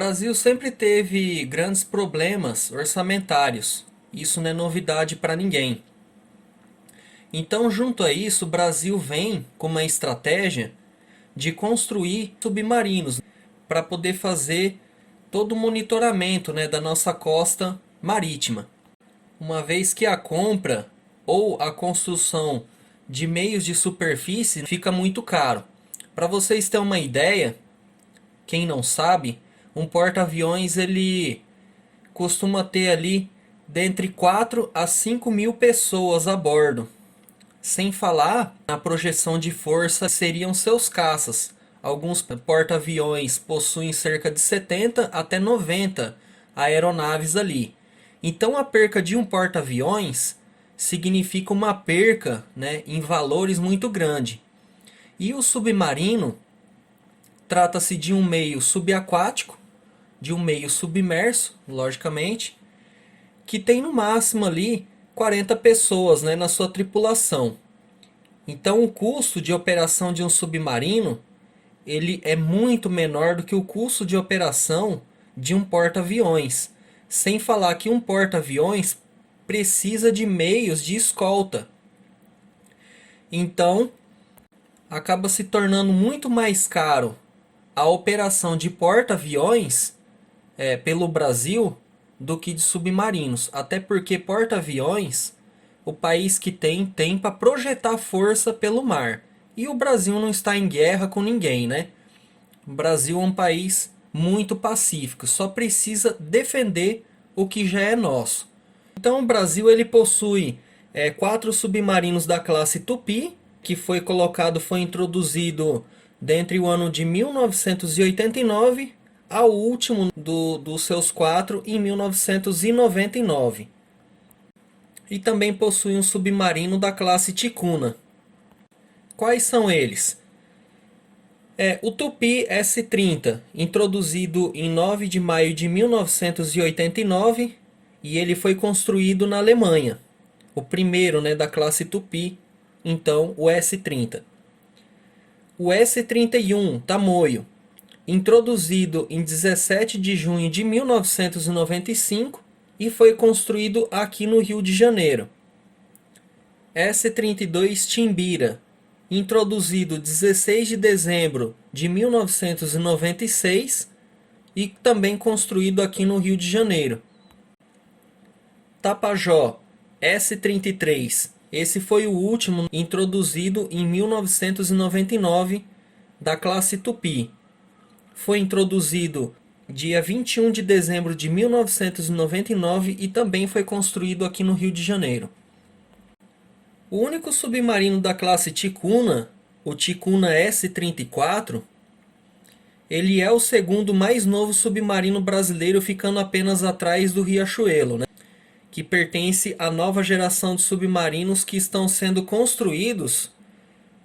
Brasil sempre teve grandes problemas orçamentários. Isso não é novidade para ninguém. Então, junto a isso, o Brasil vem com uma estratégia de construir submarinos para poder fazer todo o monitoramento, da nossa costa marítima. Uma vez que a compra ou a construção de meios de superfície fica muito caro. Para vocês terem uma ideia, quem não sabe, um porta-aviões ele costuma ter ali dentre 4 a 5 mil pessoas a bordo. Sem falar na projeção de força seriam seus caças. Alguns porta-aviões possuem cerca de 70 até 90 aeronaves ali. Então a perca de um porta-aviões significa uma perca, em valores muito grande. E o submarino trata-se de um meio subaquático, de um meio submerso, logicamente, que tem no máximo ali 40 pessoas, na sua tripulação. Então o custo de operação de um submarino ele é muito menor do que o custo de operação de um porta-aviões. Sem falar que um porta-aviões precisa de meios de escolta. Então acaba se tornando muito mais caro a operação de porta-aviões pelo Brasil do que de submarinos. Até porque porta-aviões, o país que tem para projetar força pelo mar. E o Brasil não está em guerra com ninguém, né? O Brasil é um país muito pacífico, só precisa defender o que já é nosso. Então o Brasil ele possui 4 submarinos da classe Tupi, que foi introduzido dentre o ano de 1989 ao último dos seus 4 em 1999. E também possui um submarino da classe Ticuna. Quais são eles? O Tupi S-30, introduzido em 9 de maio de 1989, e ele foi construído na Alemanha. O primeiro da classe Tupi, então o S-30. O S-31 Tamoio, introduzido em 17 de junho de 1995 e foi construído aqui no Rio de Janeiro. S-32 Timbira, introduzido 16 de dezembro de 1996 e também construído aqui no Rio de Janeiro. Tapajó S-33, esse foi o último introduzido em 1999 da classe Tupi. Foi introduzido dia 21 de dezembro de 1999 e também foi construído aqui no Rio de Janeiro. O único submarino da classe Ticuna, o Ticuna S-34, ele é o segundo mais novo submarino brasileiro, ficando apenas atrás do Riachuelo, que pertence à nova geração de submarinos que estão sendo construídos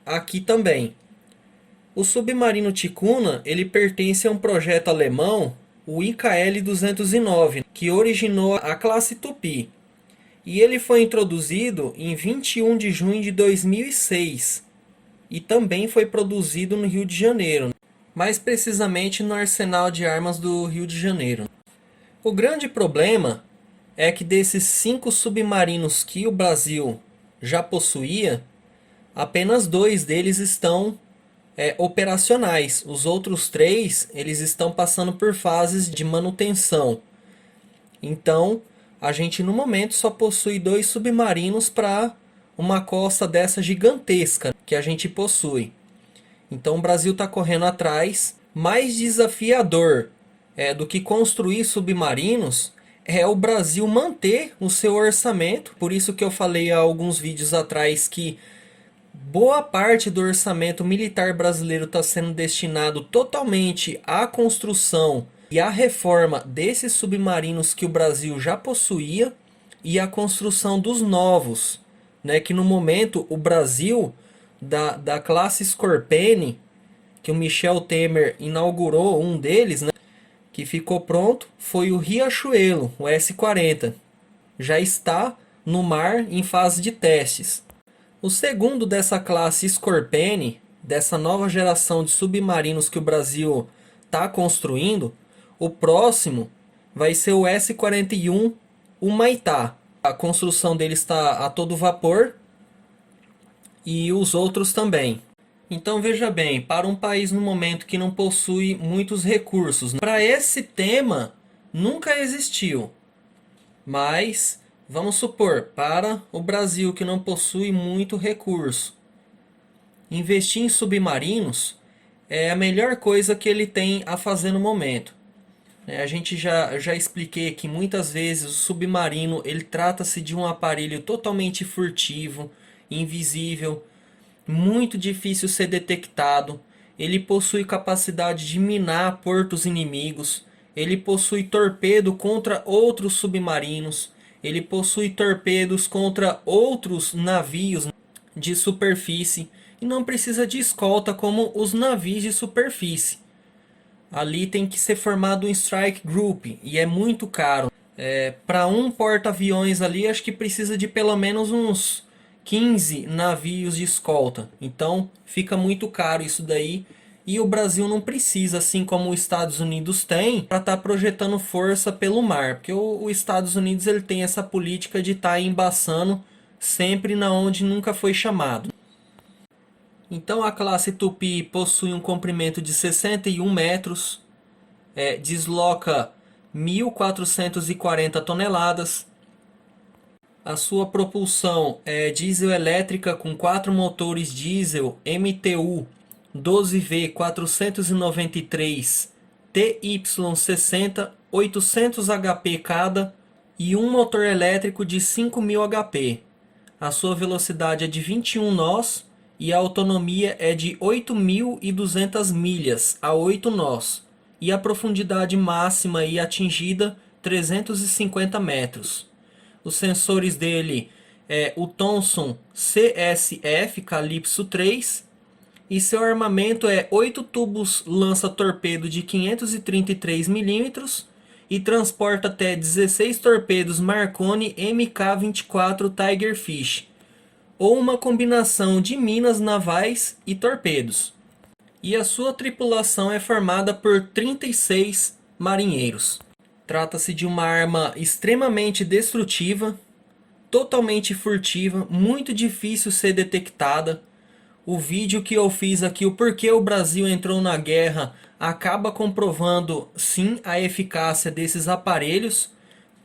aqui também. O submarino Ticuna ele pertence a um projeto alemão, o IKL-209, que originou a classe Tupi. E ele foi introduzido em 21 de junho de 2006 e também foi produzido no Rio de Janeiro, mais precisamente no Arsenal de Armas do Rio de Janeiro. O grande problema é que desses 5 submarinos que o Brasil já possuía, apenas 2 deles estão operacionais. Os outros 3 eles estão passando por fases de manutenção. Então a gente no momento só possui 2 submarinos para uma costa dessa gigantesca que a gente possui. Então o Brasil está correndo atrás. Mais desafiador do que construir submarinos é o Brasil manter o seu orçamento. Por isso que eu falei há alguns vídeos atrás que boa parte do orçamento militar brasileiro está sendo destinado totalmente à construção e à reforma desses submarinos que o Brasil já possuía e à construção dos novos, que no momento o Brasil da classe Scorpene, que o Michel Temer inaugurou um deles, que ficou pronto, foi o Riachuelo, o S-40. Já está no mar em fase de testes. O segundo dessa classe Scorpene, dessa nova geração de submarinos que o Brasil está construindo, O próximo vai ser o S-41 Humaitá. A construção dele está a todo vapor e os outros também. Então veja bem, para um país no momento que não possui muitos recursos, para esse tema nunca existiu. Mas vamos supor, para o Brasil que não possui muito recurso, investir em submarinos é a melhor coisa que ele tem a fazer no momento. A gente já expliquei que muitas vezes o submarino ele trata-se de um aparelho totalmente furtivo, invisível, muito difícil ser detectado. Ele possui capacidade de minar portos inimigos. Ele possui torpedo contra outros submarinos. Ele possui torpedos contra outros navios de superfície. E não precisa de escolta como os navios de superfície. Ali tem que ser formado um strike group e é muito caro. Para um porta-aviões ali, acho que precisa de pelo menos uns 15 navios de escolta. Então fica muito caro isso daí. E o Brasil não precisa, assim como os Estados Unidos tem, para estar projetando força pelo mar. Porque os Estados Unidos ele tem essa política de estar embaçando sempre na onde nunca foi chamado. Então a classe Tupi possui um comprimento de 61 metros, desloca 1.440 toneladas. A sua propulsão é diesel elétrica com 4 motores diesel MTU 12V493 TY60 800 HP cada e um motor elétrico de 5.000 HP. A sua velocidade é de 21 nós e a autonomia é de 8.200 milhas a 8 nós. E a profundidade máxima aí atingida 350 metros. Os sensores dele é o Thomson CSF Calypso 3 e seu armamento é 8 tubos lança-torpedo de 533 milímetros e transporta até 16 torpedos Marconi Mk-24 Tigerfish, ou uma combinação de minas navais e torpedos. E a sua tripulação é formada por 36 marinheiros. Trata-se de uma arma extremamente destrutiva, totalmente furtiva, muito difícil ser detectada. O vídeo que eu fiz aqui, o porquê o Brasil entrou na guerra, acaba comprovando sim a eficácia desses aparelhos,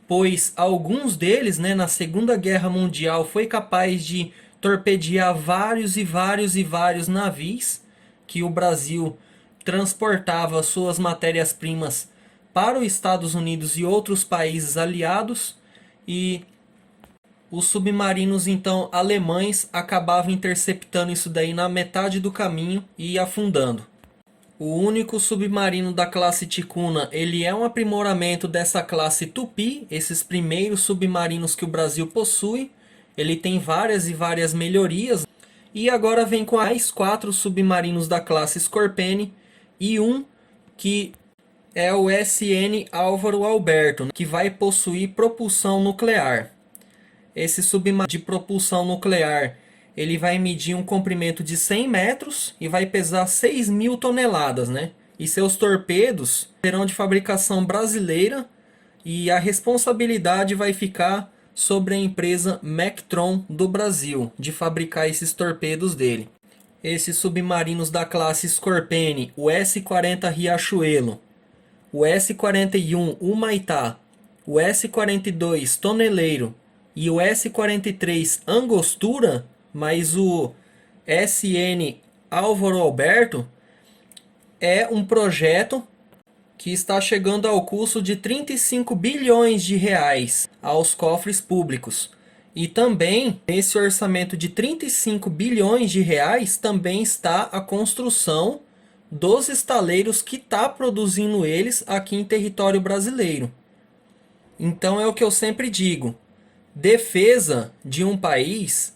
pois alguns deles, na Segunda Guerra Mundial, foi capaz de torpedear vários e vários e vários navios que o Brasil transportava suas matérias-primas para os Estados Unidos e outros países aliados, e os submarinos então alemães acabavam interceptando isso daí na metade do caminho e afundando. O único submarino da classe Ticuna, ele é um aprimoramento dessa classe Tupi, esses primeiros submarinos que o Brasil possui. Ele tem várias e várias melhorias. E agora vem com mais 4 submarinos da classe Scorpene e um que é o SN Álvaro Alberto, que vai possuir propulsão nuclear. Esse submarino de propulsão nuclear, ele vai medir um comprimento de 100 metros e vai pesar 6.000 toneladas, E seus torpedos serão de fabricação brasileira e a responsabilidade vai ficar sobre a empresa Mectron do Brasil, de fabricar esses torpedos dele. Esses submarinos da classe Scorpene, o S-40 Riachuelo, o S-41 Humaitá, o S-42 Toneleiro e o S-43 Angostura, mais o SN Álvaro Alberto, é um projeto que está chegando ao custo de 35 bilhões de reais aos cofres públicos. E também, nesse orçamento de 35 bilhões de reais, também está a construção dos estaleiros que está produzindo eles aqui em território brasileiro. Então é o que eu sempre digo, defesa de um país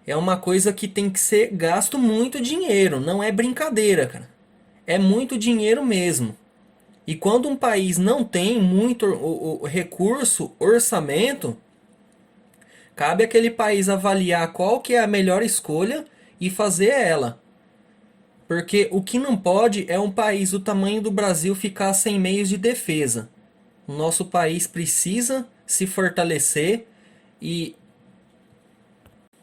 é uma coisa que tem que ser gasto muito dinheiro, não é brincadeira, cara. É muito dinheiro mesmo. E quando um país não tem muito recurso, orçamento, cabe àquele país avaliar qual que é a melhor escolha e fazer ela. Porque o que não pode é um país do tamanho do Brasil ficar sem meios de defesa. O nosso país precisa se fortalecer e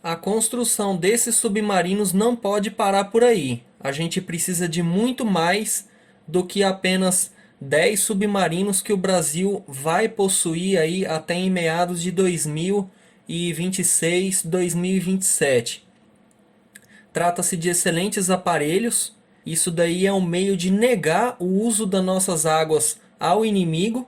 a construção desses submarinos não pode parar por aí. A gente precisa de muito mais do que apenas 10 submarinos que o Brasil vai possuir aí até em meados de 2026, 2027. Trata-se de excelentes aparelhos. Isso daí é um meio de negar o uso das nossas águas ao inimigo.